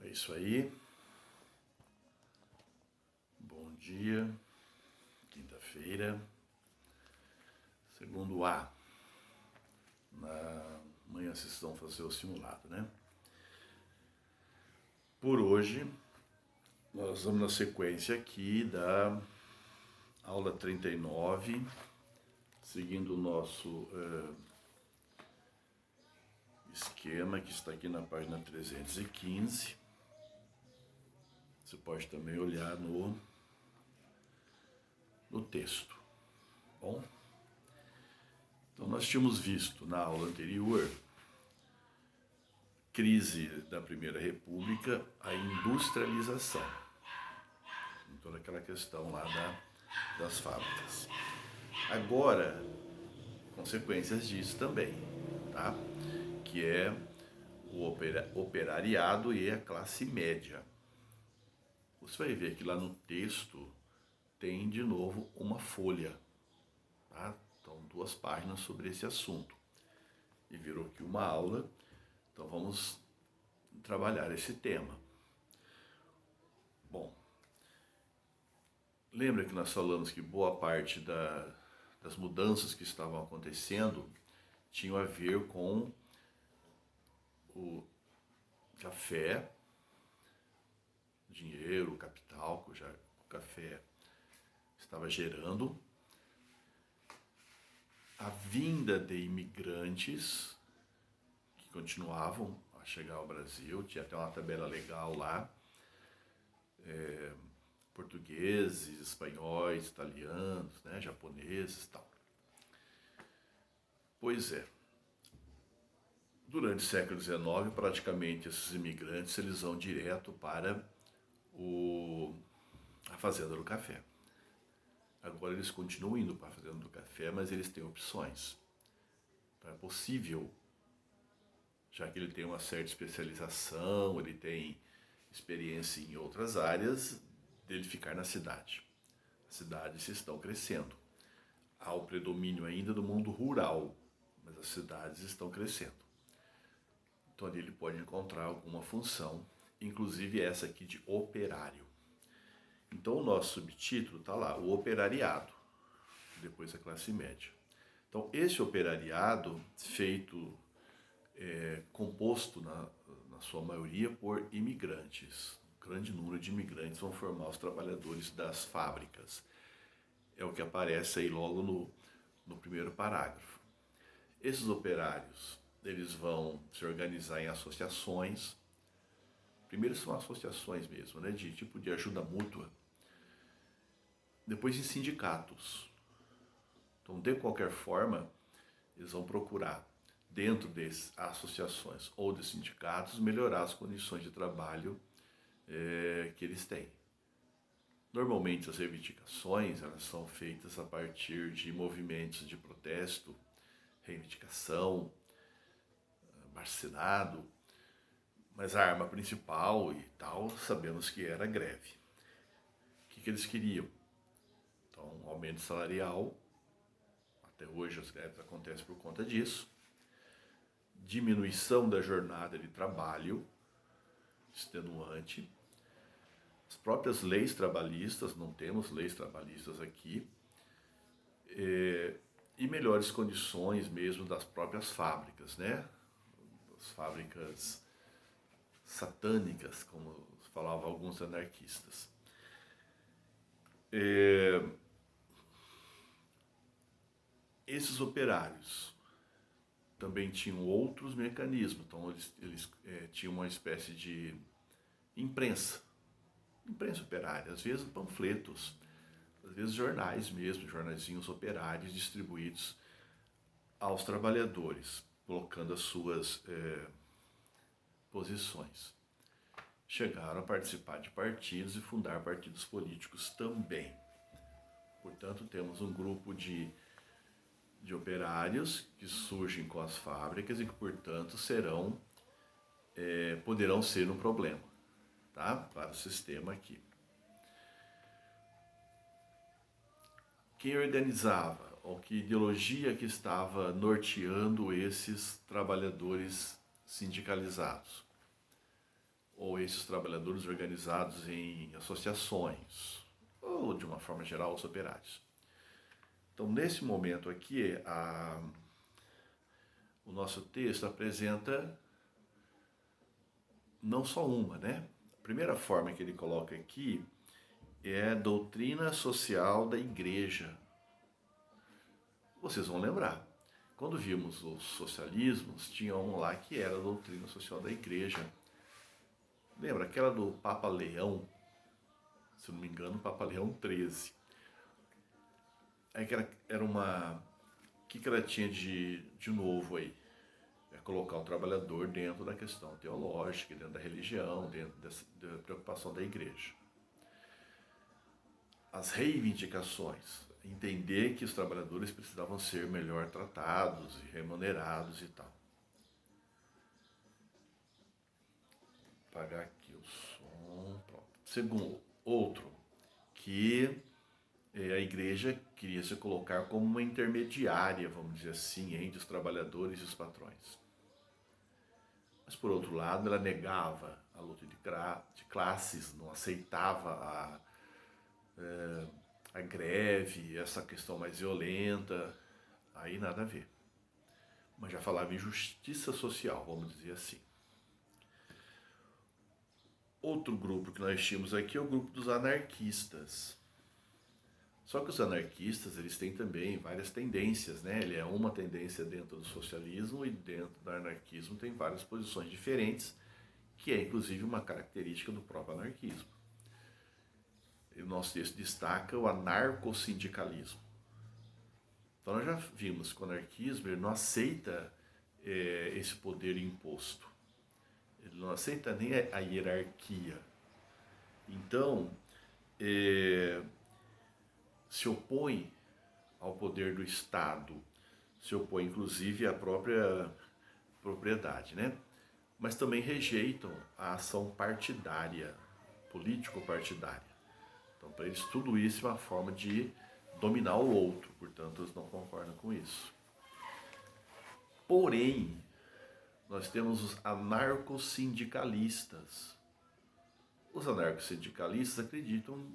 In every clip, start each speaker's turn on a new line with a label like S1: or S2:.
S1: É isso aí. Bom dia. Quinta-feira. Segundo A. Na manhã vocês vão fazer o simulado, né? Por hoje, nós vamos na sequência aqui da aula 39, seguindo o nosso esquema que está aqui na página 315. Você pode também olhar no texto. Bom? Então, nós tínhamos visto na aula anterior, crise da Primeira República, a industrialização. Toda aquela questão lá das fábricas. Agora, consequências disso também, tá? Que é o operariado e a classe média. Você vai ver que lá no texto tem de novo uma folha, tá? Então, 2 páginas sobre esse assunto. E virou aqui uma aula, então vamos trabalhar esse tema. Bom, lembra que nós falamos que boa parte das mudanças que estavam acontecendo tinham a ver com o café, dinheiro, capital, que o café estava gerando, a vinda de imigrantes que continuavam a chegar ao Brasil, tinha até uma tabela legal lá, portugueses, espanhóis, italianos, né, japoneses e tal. Pois é, durante o século XIX, praticamente esses imigrantes eles vão direto para a fazenda do café. Agora eles continuam indo para a fazenda do café, mas eles têm opções. Então é possível, já que ele tem uma certa especialização, ele tem experiência em outras áreas, dele ficar na cidade. As cidades estão crescendo. Há o predomínio ainda do mundo rural, mas as cidades estão crescendo. Então ali ele pode encontrar alguma função, inclusive essa aqui de operário. Então o nosso subtítulo está lá, o operariado, depois a classe média. Então esse operariado feito, composto na sua maioria por imigrantes. Um grande número de imigrantes vão formar os trabalhadores das fábricas. É o que aparece aí logo no primeiro parágrafo. Esses operários, eles vão se organizar em associações. Primeiro são associações mesmo, né, de tipo de ajuda mútua. Depois em sindicatos. Então, de qualquer forma, eles vão procurar, dentro das associações ou de sindicatos, melhorar as condições de trabalho que eles têm. Normalmente as reivindicações elas são feitas a partir de movimentos de protesto, reivindicação, abaixo-assinado, mas a arma principal e tal, sabemos que era a greve. O que eles queriam? Então, um aumento salarial, até hoje as greves acontecem por conta disso, diminuição da jornada de trabalho, extenuante, as próprias leis trabalhistas, não temos leis trabalhistas aqui, e melhores condições mesmo das próprias fábricas, né? As fábricas satânicas, como falavam alguns anarquistas. Esses operários também tinham outros mecanismos, então eles tinham uma espécie de imprensa operária, às vezes panfletos, às vezes jornais mesmo, jornaizinhos operários distribuídos aos trabalhadores, colocando as suas posições. Chegaram a participar de partidos e fundar partidos políticos também. Portanto, temos um grupo de operários que surgem com as fábricas e que, portanto, poderão ser um problema, tá? Para o sistema aqui. Quem organizava, ou que ideologia que estava norteando esses trabalhadores sindicalizados? ou esses trabalhadores organizados em associações, ou de uma forma geral os operários. Então, nesse momento aqui, o nosso texto apresenta não só uma, né? A primeira forma que ele coloca aqui é a doutrina social da igreja. Vocês vão lembrar, quando vimos os socialismos, tinha um lá que era a doutrina social da igreja. Lembra aquela do Papa Leão? Se não me engano, Papa Leão XIII. Aí que era uma... O que ela tinha de novo aí? É colocar o trabalhador dentro da questão teológica, dentro da religião, dentro da preocupação da igreja. As reivindicações, entender que os trabalhadores precisavam ser melhor tratados e remunerados e tal. Apagar aqui o som, pronto. Segundo, outro, que a igreja queria se colocar como uma intermediária, vamos dizer assim, entre os trabalhadores e os patrões. Mas, por outro lado, ela negava a luta de classes, não aceitava a greve, essa questão mais violenta, aí nada a ver. Mas já falava em justiça social, vamos dizer assim. Outro grupo que nós tínhamos aqui é o grupo dos anarquistas. Só que os anarquistas, eles têm também várias tendências, né? Ele é uma tendência dentro do socialismo e dentro do anarquismo tem várias posições diferentes, que é inclusive uma característica do próprio anarquismo. E o nosso texto destaca o anarcossindicalismo. Então nós já vimos que o anarquismo ele não aceita esse poder imposto. Ele não aceita nem a hierarquia. Então, se opõe ao poder do Estado, se opõe inclusive à própria propriedade, né? Mas também rejeitam a ação partidária, político-partidária. Então, para eles, tudo isso é uma forma de dominar o outro, portanto, eles não concordam com isso. Porém, nós temos os anarcossindicalistas. Os anarcossindicalistas acreditam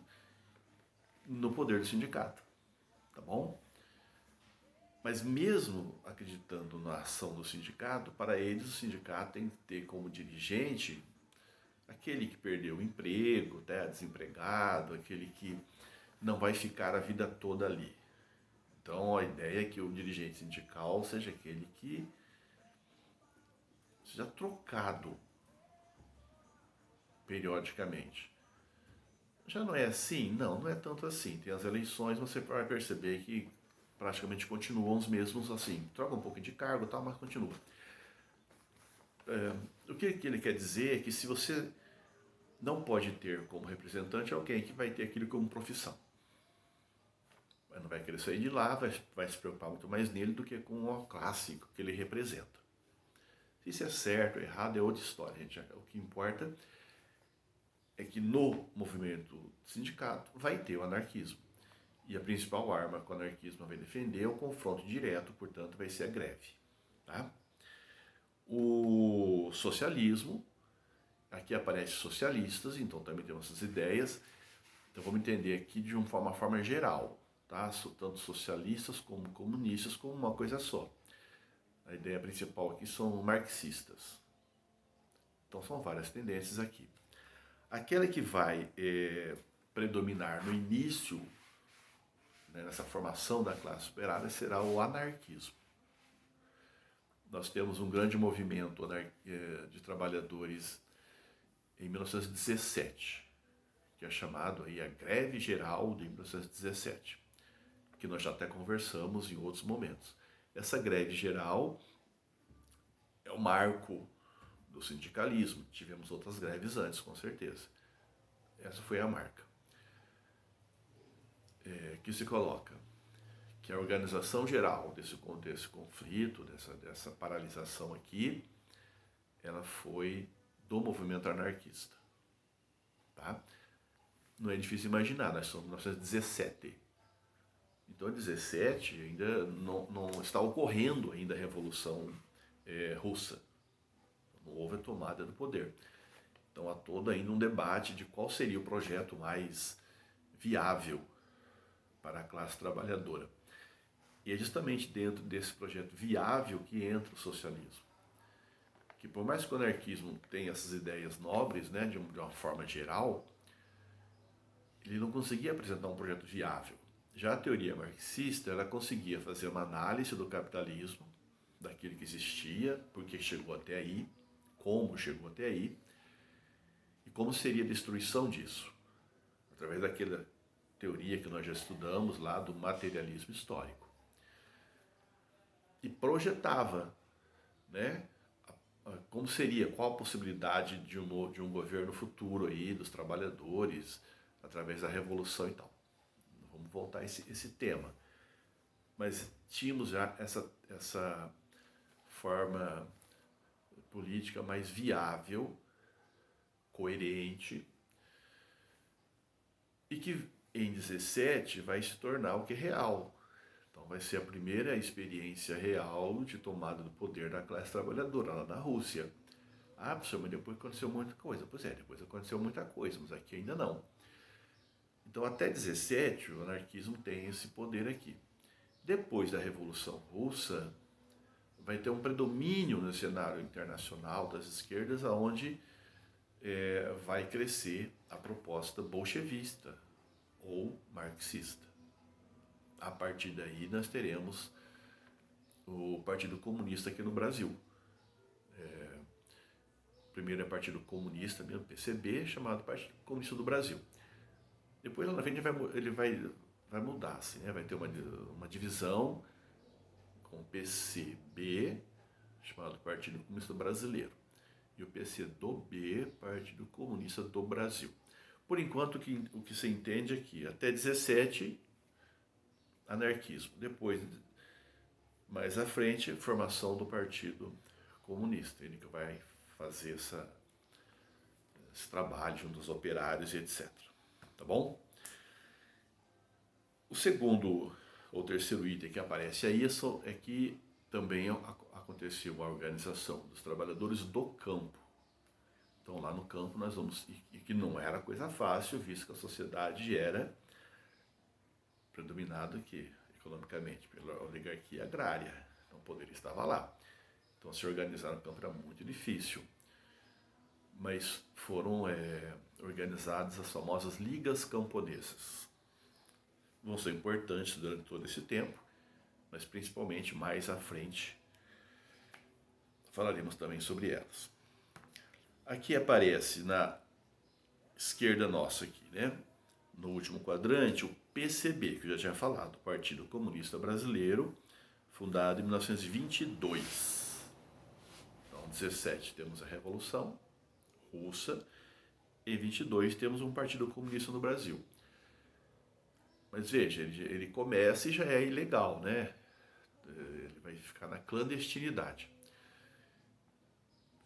S1: no poder do sindicato, tá bom? Mas mesmo acreditando na ação do sindicato, para eles o sindicato tem que ter como dirigente aquele que perdeu o emprego, tá, desempregado, aquele que não vai ficar a vida toda ali. Então a ideia é que o dirigente sindical seja aquele que seja trocado periodicamente. Já não é assim? Não, não é tanto assim. Tem as eleições, você vai perceber que praticamente continuam os mesmos assim. Troca um pouco de cargo e tal, mas continua. O que ele quer dizer é que se você não pode ter como representante alguém que vai ter aquilo como profissão. Não vai querer sair de lá, vai se preocupar muito mais nele do que com o clássico que ele representa. Se isso é certo ou errado é outra história, gente. O que importa é que no movimento sindicato vai ter o anarquismo. E a principal arma que o anarquismo vai defender é o confronto direto, portanto vai ser a greve. Tá? O socialismo, aqui aparece socialistas, então também temos essas ideias. Então vamos entender aqui de uma forma geral, tá? Tanto socialistas como comunistas como uma coisa só. A ideia principal aqui são marxistas. Então são várias tendências aqui. Aquela que vai predominar no início, né, nessa formação da classe operária, será o anarquismo. Nós temos um grande movimento de trabalhadores em 1917, que é chamado aí a Greve Geral de 1917, que nós já até conversamos em outros momentos. Essa greve geral é o marco do sindicalismo. Tivemos outras greves antes, com certeza. Essa foi a marca. Que se coloca que a organização geral desse conflito, dessa paralisação aqui, ela foi do movimento anarquista. Tá? Não é difícil imaginar, nós somos em 1917. Então, em 17 ainda não está ocorrendo ainda a Revolução Russa. Não houve a tomada do poder. Então há todo ainda um debate de qual seria o projeto mais viável para a classe trabalhadora. E é justamente dentro desse projeto viável que entra o socialismo. Que por mais que o anarquismo tenha essas ideias nobres, né, de uma forma geral, ele não conseguia apresentar um projeto viável. Já a teoria marxista, ela conseguia fazer uma análise do capitalismo, daquilo que existia, por que chegou até aí, como chegou até aí, e como seria a destruição disso, através daquela teoria que nós já estudamos lá do materialismo histórico. E projetava, né, como seria, qual a possibilidade de um governo futuro aí, dos trabalhadores, através da revolução e tal. Vamos voltar a esse tema. Mas tínhamos já essa forma política mais viável, coerente, e que em 17 vai se tornar o que é real. Então vai ser a primeira experiência real de tomada do poder da classe trabalhadora lá na Rússia. Ah, professor, mas depois aconteceu muita coisa. Pois é, depois aconteceu muita coisa, mas aqui ainda não. Então até 17 o anarquismo tem esse poder aqui. Depois da Revolução Russa, vai ter um predomínio no cenário internacional das esquerdas, onde vai crescer a proposta bolchevista ou marxista. A partir daí nós teremos o Partido Comunista aqui no Brasil. Primeiro é Partido Comunista, mesmo PCB, chamado Partido Comunista do Brasil. Depois lá na frente ele vai mudar, assim, né? Vai ter uma divisão com o PCB, chamado Partido Comunista Brasileiro, e o PCdoB, Partido Comunista do Brasil. Por enquanto, o que se entende aqui, até 17, anarquismo. Depois, mais à frente, formação do Partido Comunista. Ele que vai fazer esse trabalho junto aos operários e etc. Tá bom? O segundo ou terceiro item que aparece aí é que também aconteceu a organização dos trabalhadores do campo. Então lá no campo nós vamos, e que não era coisa fácil, visto que a sociedade era predominada aqui, economicamente, pela oligarquia agrária. Então o poder estava lá. Então se organizar no campo era muito difícil. Mas foram organizadas as famosas ligas camponesas. Vão ser importantes durante todo esse tempo, mas principalmente mais à frente falaremos também sobre elas. Aqui aparece na esquerda nossa aqui, né? No último quadrante, o PCB, que eu já tinha falado, Partido Comunista Brasileiro, fundado em 1922. Então, 17 temos a Revolução Russa, em 22 temos um Partido Comunista no Brasil. Mas veja, ele começa e já é ilegal, né? Ele vai ficar na clandestinidade.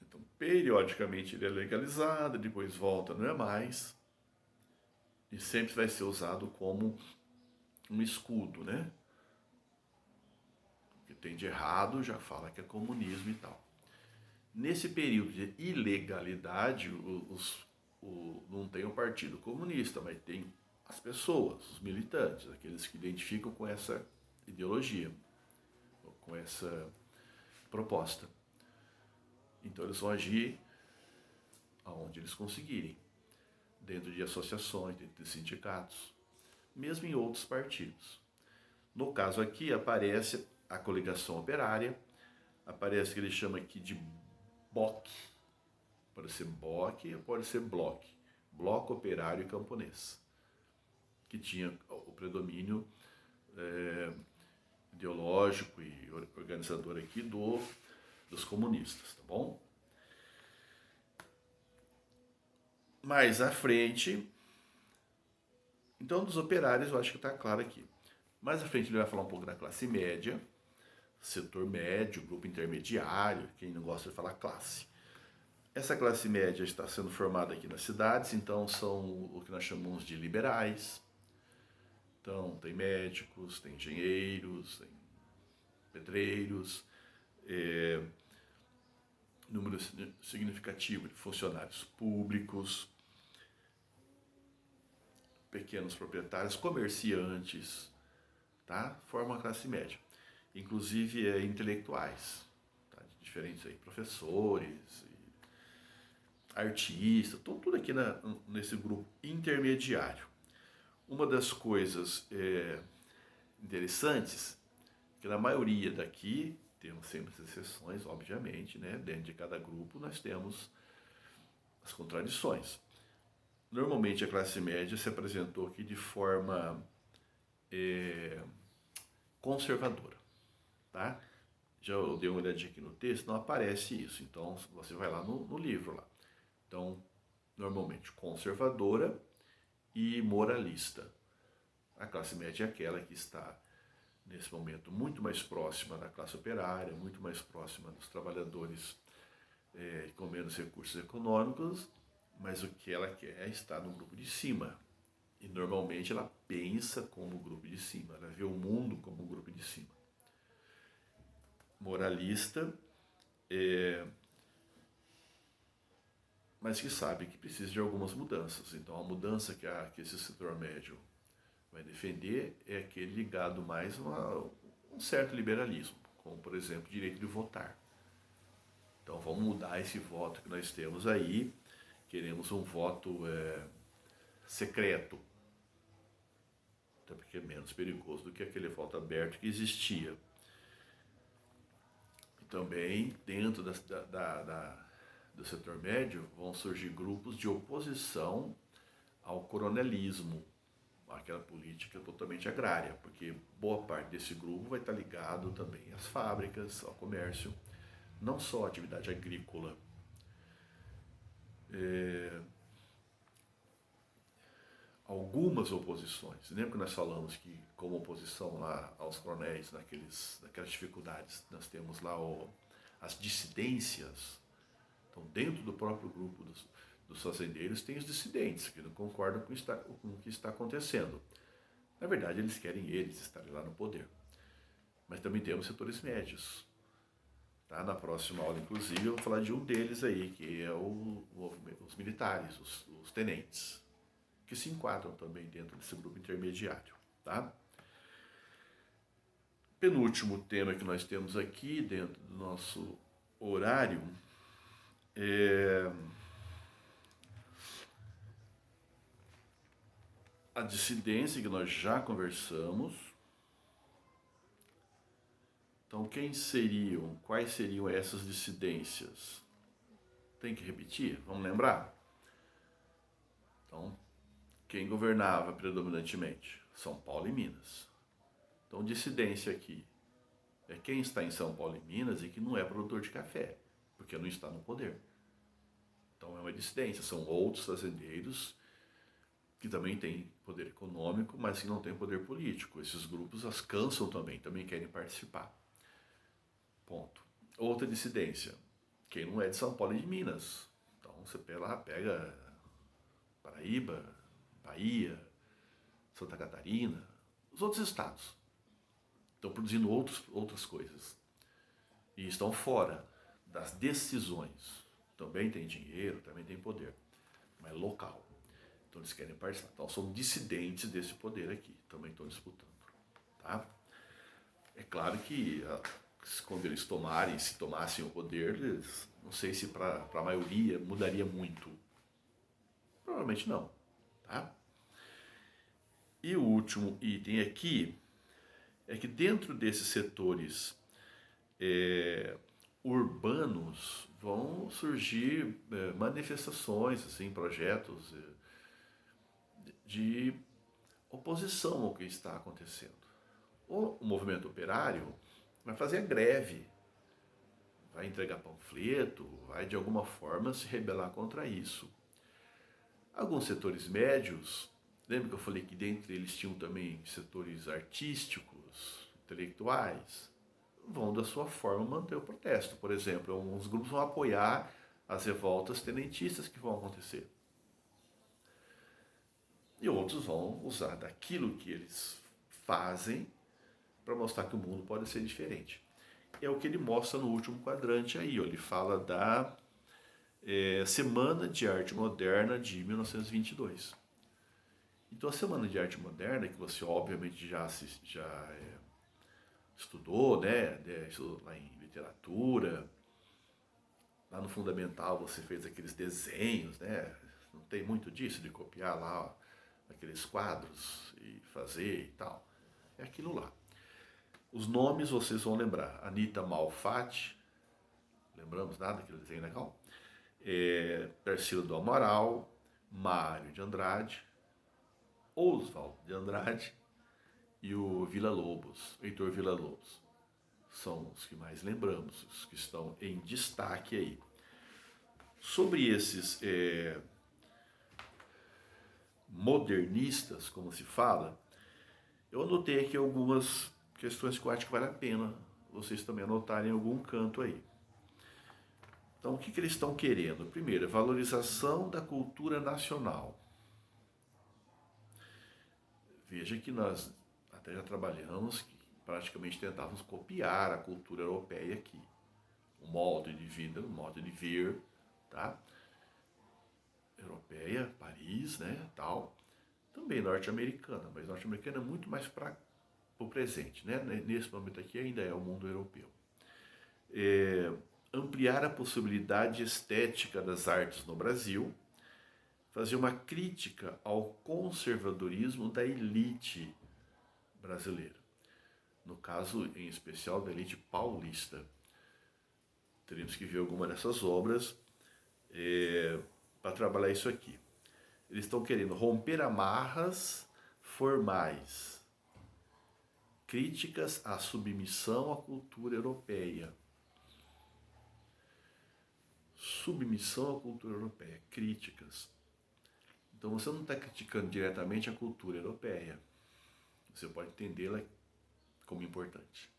S1: Então, periodicamente ele é legalizado, depois volta, não é mais. E sempre vai ser usado como um escudo, né? O que tem de errado já fala que é comunismo e tal. Nesse período de ilegalidade, não tem o Partido Comunista, mas tem as pessoas, os militantes, aqueles que identificam com essa ideologia, com essa proposta. Então eles vão agir aonde eles conseguirem, dentro de associações, dentro de sindicatos, mesmo em outros partidos. No caso aqui aparece a coligação operária, aparece o que ele chama aqui de BOC, pode ser BOC ou pode ser BLOC, Bloco Operário e Camponês, que tinha o predomínio ideológico e organizador aqui dos comunistas, tá bom? Mais à frente, então dos operários eu acho que está claro aqui. Mais à frente ele vai falar um pouco da classe média, setor médio, grupo intermediário, quem não gosta de falar classe. Essa classe média está sendo formada aqui nas cidades, então são o que nós chamamos de liberais. Então tem médicos, tem engenheiros, tem pedreiros, número significativo de funcionários públicos, pequenos proprietários, comerciantes, tá? Forma a classe média. Inclusive intelectuais, tá? Diferentes aí, professores, artistas, tudo aqui nesse grupo intermediário. Uma das coisas interessantes é que na maioria daqui, temos sempre as exceções, obviamente, né? Dentro de cada grupo nós temos as contradições. Normalmente a classe média se apresentou aqui de forma conservadora, tá? Já eu dei uma olhadinha aqui no texto, não aparece isso, então você vai lá no livro lá. Então, normalmente conservadora e moralista. A classe média é aquela que está, nesse momento, muito mais próxima da classe operária, muito mais próxima dos trabalhadores com menos recursos econômicos, mas o que ela quer é estar no grupo de cima. E normalmente ela pensa como o grupo de cima, ela vê o mundo como o grupo de cima. Moralista, mas que sabe que precisa de algumas mudanças. Então a mudança que esse setor médio vai defender é aquele ligado mais a um certo liberalismo, como por exemplo direito de votar. Então vamos mudar esse voto que nós temos aí, queremos um voto secreto, até porque é menos perigoso do que aquele voto aberto que existia. E também dentro do setor médio vão surgir grupos de oposição ao coronelismo, aquela política totalmente agrária, porque boa parte desse grupo vai estar ligado também às fábricas, ao comércio, não só à atividade agrícola. Algumas oposições, lembra que nós falamos que como oposição lá aos coronéis, naquelas dificuldades, nós temos lá as dissidências. Então dentro do próprio grupo dos fazendeiros tem os dissidentes, que não concordam com o que está acontecendo. Na verdade, eles querem estarem lá no poder. Mas também temos setores médios. Tá? Na próxima aula, inclusive, eu vou falar de um deles aí, que é os militares, os tenentes, que se enquadram também dentro desse grupo intermediário. Tá? Penúltimo tema que nós temos aqui dentro do nosso horário é a dissidência, que nós já conversamos. Então, quais seriam essas dissidências? Tem que repetir? Vamos lembrar? Então, quem governava predominantemente? São Paulo e Minas. Então, dissidência aqui é quem está em São Paulo e Minas e que não é produtor de café, porque não está no poder. Então, é uma dissidência. São outros fazendeiros que também têm poder econômico, mas que não têm poder político. Esses grupos as cansam também querem participar. Ponto. Outra dissidência, quem não é de São Paulo e de Minas. Então você pega Paraíba, Bahia, Santa Catarina, os outros estados. Estão produzindo outras coisas. E estão fora das decisões. Também tem dinheiro, também tem poder, mas local. Então eles querem participar. Então são dissidentes desse poder aqui, também estão disputando. Tá? É claro que quando eles se tomassem o poder, eles, não sei se para a maioria mudaria muito. Provavelmente não. Tá? E o último item aqui é que dentro desses setores urbanos vão surgir manifestações, assim, projetos de oposição ao que está acontecendo. O movimento operário vai fazer greve, vai entregar panfleto, vai de alguma forma se rebelar contra isso. Alguns setores médios, lembra que eu falei que dentre eles tinham também setores artísticos, intelectuais, vão da sua forma manter o protesto. Por exemplo, alguns grupos vão apoiar as revoltas tenentistas que vão acontecer. E outros vão usar daquilo que eles fazem para mostrar que o mundo pode ser diferente. é o que ele mostra no último quadrante aí. Ó. Ele fala da Semana de Arte Moderna de 1922. Então, a Semana de Arte Moderna, que você obviamente já estudou, né? Estudou lá em literatura, lá no Fundamental você fez aqueles desenhos, né? Não tem muito disso, de copiar lá ó, aqueles quadros e fazer e tal. É aquilo lá. Os nomes vocês vão lembrar. Anita Malfatti, lembramos nada daquele desenho legal? Tarsila do Amaral, Mário de Andrade, Oswald de Andrade e o Villa-Lobos, Heitor Villa-Lobos. São os que mais lembramos, os que estão em destaque aí. Sobre esses modernistas, como se fala, eu anotei aqui algumas questões que eu acho que vale a pena vocês também anotarem em algum canto aí. Então, o que eles estão querendo? Primeiro, valorização da cultura nacional. Veja que nós até já trabalhamos, que praticamente tentávamos copiar a cultura europeia aqui. O modo de vida, o modo de ver, tá? Europeia, Paris, né, tal. Também norte-americana, mas norte-americana é muito mais para o presente, né? Nesse momento aqui ainda é o mundo europeu. Ampliar a possibilidade estética das artes no Brasil, fazer uma crítica ao conservadorismo da elite brasileira. No caso, em especial, da elite paulista. Teríamos que ver alguma dessas obras para trabalhar isso aqui. Eles estão querendo romper amarras formais, críticas à submissão à cultura europeia. Submissão à cultura europeia, críticas. Então você não está criticando diretamente a cultura europeia. Você pode entendê-la como importante.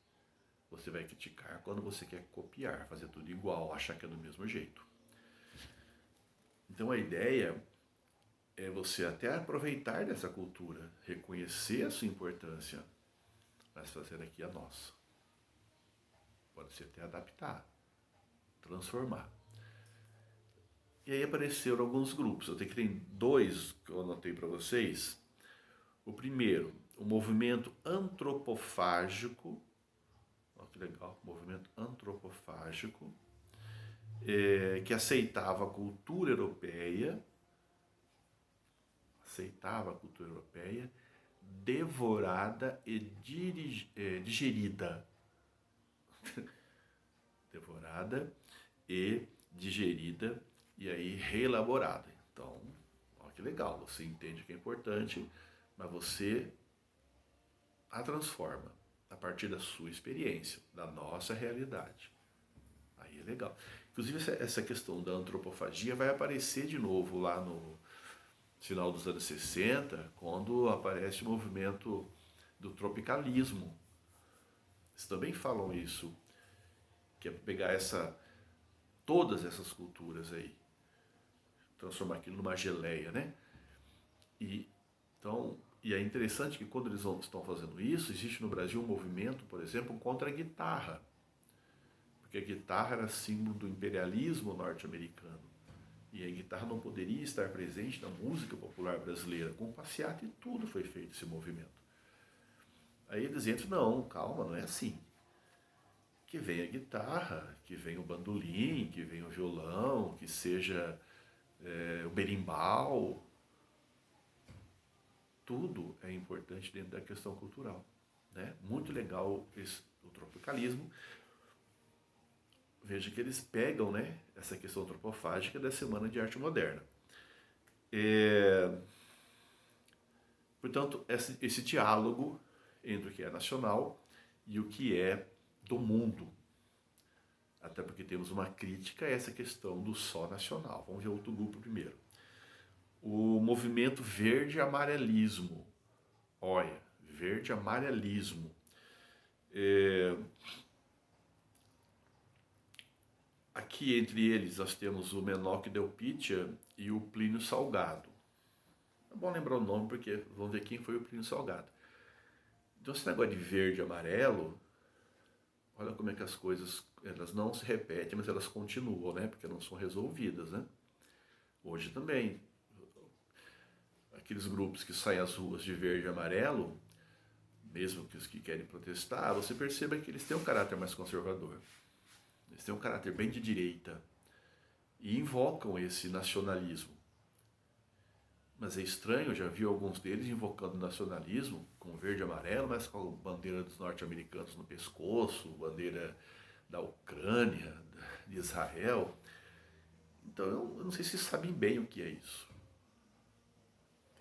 S1: Você vai criticar quando você quer copiar, fazer tudo igual, achar que é do mesmo jeito. Então a ideia é você até aproveitar dessa cultura, reconhecer a sua importância, mas fazer aqui a nossa. Pode ser até adaptar, transformar. E aí apareceram alguns grupos. Eu tenho que ter dois que eu anotei para vocês. O primeiro, o movimento antropofágico. Olha que legal, movimento antropofágico, que aceitava a cultura europeia, devorada e digerida. Devorada e digerida e aí reelaborada. Então, olha que legal, você entende que é importante, mas você a transforma a partir da sua experiência, da nossa realidade. Aí é legal. Inclusive essa questão da antropofagia vai aparecer de novo lá no final dos anos 60, quando aparece o movimento do tropicalismo. Eles também falam isso, que é pegar todas essas culturas aí, transformar aquilo numa geleia, né? E é interessante que quando eles estão fazendo isso, existe no Brasil um movimento, por exemplo, contra a guitarra. Porque a guitarra era símbolo do imperialismo norte-americano. E a guitarra não poderia estar presente na música popular brasileira. Com passeata e tudo foi feito esse movimento. Aí eles entram, não, calma, não é assim. Que venha a guitarra, que venha o bandolim, que venha o violão, que seja o berimbau. Tudo é importante dentro da questão cultural. Né? Muito legal o tropicalismo. Veja que eles pegam, né, essa questão antropofágica da Semana de Arte Moderna. Portanto, esse diálogo entre o que é nacional e o que é do mundo. Até porque temos uma crítica a essa questão do só nacional. Vamos ver outro grupo primeiro. O movimento verde-amarelismo. Olha, verde-amarelismo. Aqui entre eles nós temos o Menoque Delpitia e o Plínio Salgado. É bom lembrar o nome porque vamos ver quem foi o Plínio Salgado. Então esse negócio de verde e amarelo, Olha como é que as coisas, elas não se repetem, mas elas continuam, né? Porque não são resolvidas, né? Hoje também, aqueles grupos que saem às ruas de verde e amarelo, mesmo que os que querem protestar, você perceba que eles têm um caráter mais conservador. Eles têm um caráter bem de direita e invocam esse nacionalismo. Mas é estranho, eu já vi alguns deles invocando nacionalismo com verde e amarelo, mas com a bandeira dos norte-americanos no pescoço, bandeira da Ucrânia, de Israel. Então eu não sei se sabem bem o que é isso.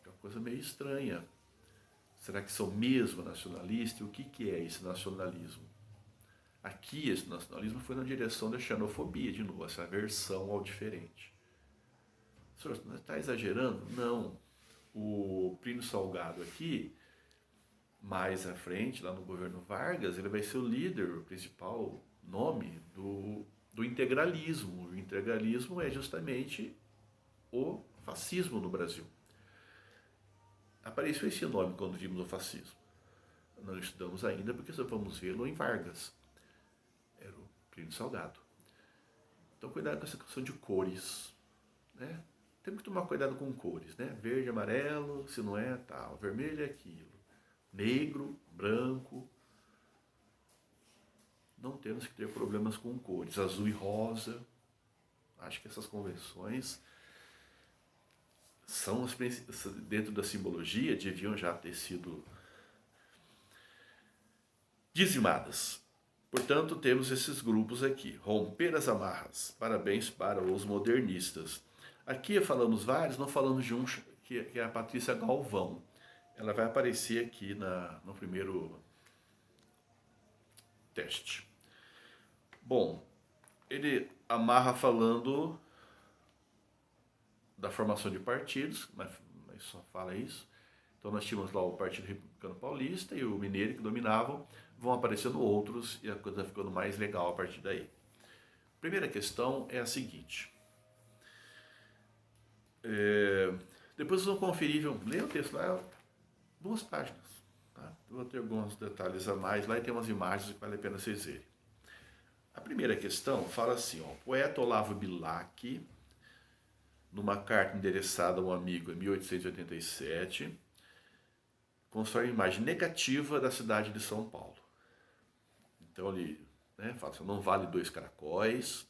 S1: É uma coisa meio estranha. Será que são mesmo nacionalistas? E o que é esse nacionalismo? Aqui, esse nacionalismo foi na direção da xenofobia, de novo, essa aversão ao diferente. O senhor está exagerando? Não. O Plínio Salgado aqui, mais à frente, lá no governo Vargas, ele vai ser o líder, o principal nome do integralismo. O integralismo é justamente o fascismo no Brasil. Apareceu esse nome quando vimos o fascismo. Não estudamos ainda porque só vamos vê-lo em Vargas. Era o Plínio Salgado. Então cuidado com essa questão de cores, né? Temos que tomar cuidado com cores, né? Verde, amarelo, se não é tal. Vermelho é aquilo. Negro, branco. Não temos que ter problemas com cores. Azul e rosa. Acho que essas convenções são as dentro da simbologia deviam já ter sido dizimadas. Portanto, temos esses grupos aqui. Romper as amarras. Parabéns para os modernistas. Aqui falamos vários, não falamos de um que é a Patrícia Galvão. Ela vai aparecer aqui no primeiro teste. Bom, ele amarra falando da formação de partidos, mas só fala isso. Então nós tínhamos lá o Partido Republicano Paulista e o Mineiro que dominavam, vão aparecendo outros e a coisa vai ficando mais legal a partir daí. Primeira questão é a seguinte. Depois vocês vão conferir, ler o texto lá, 2 páginas. Tá? Vou ter alguns detalhes a mais lá e tem umas imagens que vale a pena vocês verem. A primeira questão fala assim, ó, o poeta Olavo Bilac, numa carta endereçada a um amigo em 1887, constrói uma imagem negativa da cidade de São Paulo. Então ele fala assim, não vale 2 caracóis,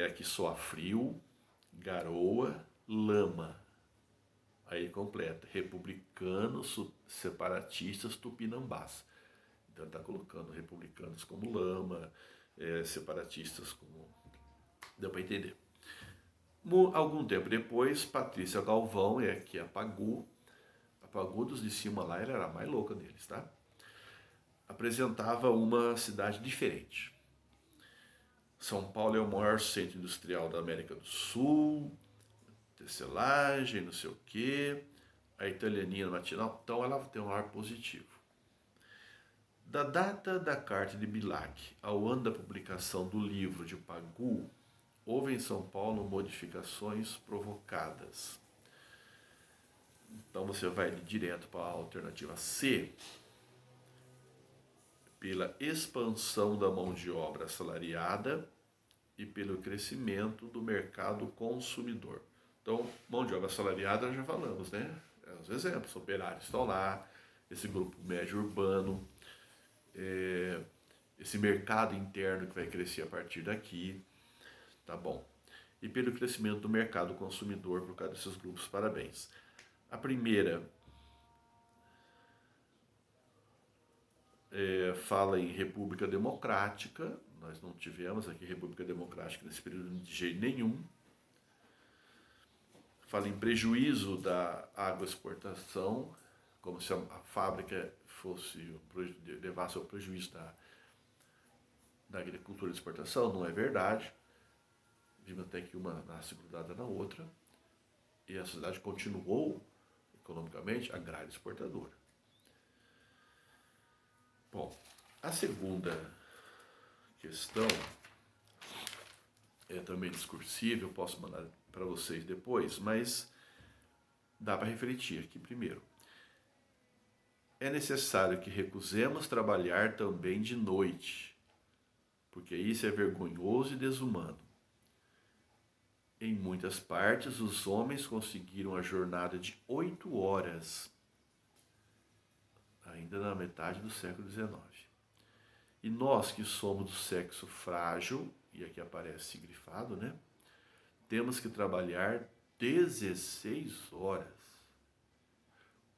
S1: aqui só há frio, garoa, lama. Aí completa, republicanos, separatistas, tupinambás. Então ele está colocando republicanos como lama, separatistas como... Deu para entender. Algum tempo depois, Patrícia Galvão, que apagou dos de cima lá, ela era a mais louca deles, tá? Apresentava uma cidade diferente. São Paulo é o maior centro industrial da América do Sul, tecelagem, não sei o quê, a italianinha matinal, então ela tem um ar positivo. Da data da carta de Bilac ao ano da publicação do livro de Pagu, houve em São Paulo modificações provocadas. Então você vai direto para a alternativa C, pela expansão da mão de obra assalariada e pelo crescimento do mercado consumidor. Então, mão de obra assalariada já falamos, né? Os exemplos, operários estão lá, esse grupo médio urbano, esse mercado interno que vai crescer a partir daqui, tá bom? E pelo crescimento do mercado consumidor por causa desses grupos, parabéns. A primeira fala em República Democrática, nós não tivemos aqui República Democrática nesse período de jeito nenhum. Fala em prejuízo da agroexportação, como se a fábrica levasse ao prejuízo da agricultura de exportação, não é verdade. Vimos até que uma nasce grudada na outra, e a sociedade continuou, economicamente, agrária exportadora. Bom, a segunda questão é também discursiva, eu posso mandar para vocês depois, mas dá para refletir aqui primeiro. é necessário que recusemos trabalhar também de noite, porque isso é vergonhoso e desumano. Em muitas partes, os homens conseguiram a jornada de 8 horas, ainda na metade do século XIX. E nós que somos do sexo frágil, e aqui aparece grifado, né? Temos que trabalhar 16 horas.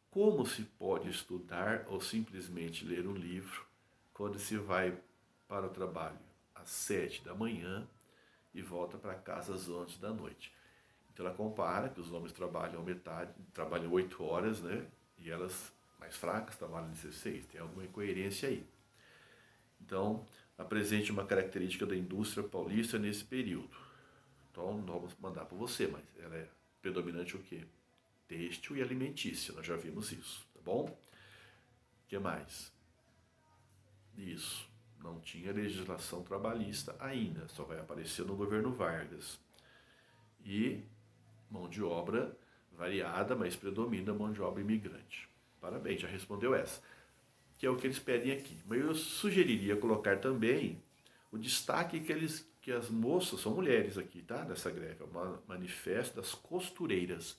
S1: Como se pode estudar ou simplesmente ler um livro quando se vai para o trabalho às 7 da manhã e volta para casa às 11 da noite? Então ela compara que os homens trabalham metade, trabalham 8 horas, né? E elas mais fracas trabalham 16. Tem alguma incoerência aí. Então, apresente uma característica da indústria paulista nesse período. Então, não vamos mandar para você, mas ela é predominante o quê? Têxtil e alimentícia, nós já vimos isso, tá bom? O que mais? Isso, não tinha legislação trabalhista ainda, só vai aparecer no governo Vargas. E mão de obra variada, mas predomina a mão de obra imigrante. Parabéns, já respondeu essa. Que é o que eles pedem aqui. Mas eu sugeriria colocar também o destaque que as moças, são mulheres aqui, tá? Nessa greve, é um manifesto das costureiras.